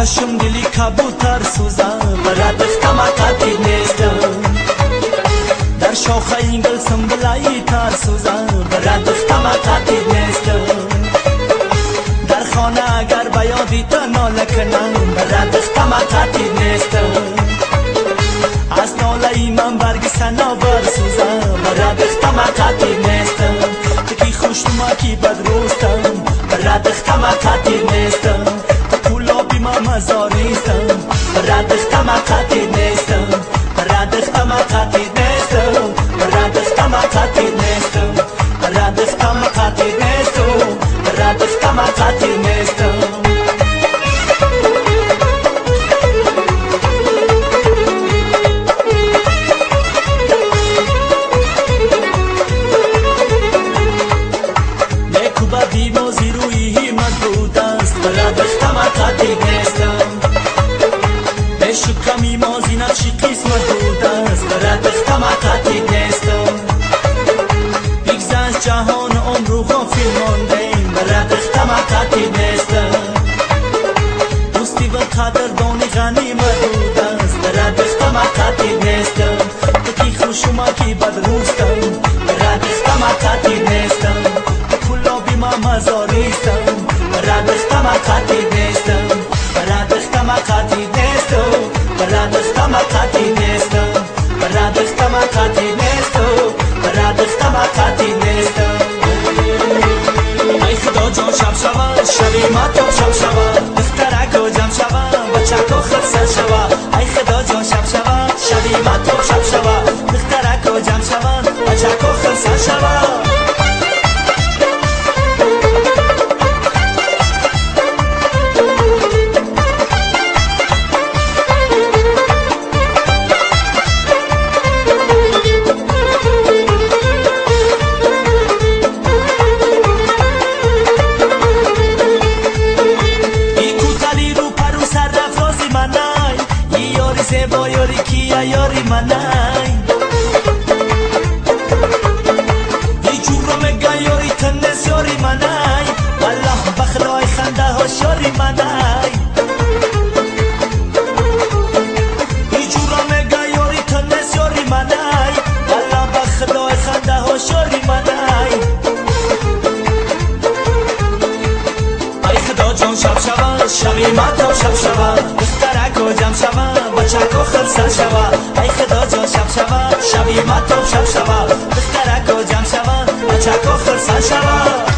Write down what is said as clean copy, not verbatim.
شم دلی کبوتر سوزم برات دختم قاطی نیستم در شاخه این گل سنبلایی تر سوزم برات دختم قاطی نیستم در خانه اگر بیادی تا ناله کنم برات دختم قاطی نیستم از ناله من برگ سناور سوزم برات دختم قاطی نیستم تو کی خوشنما کی بدروستم برات دختم قاطی نیستم مزاریستم برات دختم قاطی نیستم برات دختم قاطی نیستم برات دختم قاطی نیستم برات دختم قاطی نیستم برات دختم قاطی نیستم نیکو بدی موزی روی همت بود است برات دختم قاطی نیستم شکمی مازی نقشی قسمت بود است برات دختم قاطی نیستم بگذشت جهان عمر و غافل ماندیم برات دختم قاطی نیستم دوستی و قدردانی غنیمت بود است برات دختم قاطی نیستم تو کی خوشما کی بدروستم برات دختم قاطی نیستم تو کلابی ما مزاریستم برات دختم قاطی نیستم برات دختم قاطی نیستم برات دختم قاطی نیستم برات دختم قاطی نیستم برات دختم قاطی نیستم ای خدا جان شب شود شبی ما تو شب شود دخترک و جمع شود بچک و خرسل شود ای خدا جان شب شود شبی ما تو شب شود دخترک و جمع شود بچک و خرسل شود زیبا یاری کیا یاری منای ای جورا مگا یاری تنس یاری منای والله بخلای خنده هاش یاری منای ای جورا مگا یاری تنس یاری منای والله بخلای خنده هاش یاری منای ای خدا جان شب شود شبی ما تو شب شود دخترک و جمع شود بچک و خرسل شود ای خدا جان شب شود شبی ما تو شب شود دخترک و جمع شود بچک و خرسل شود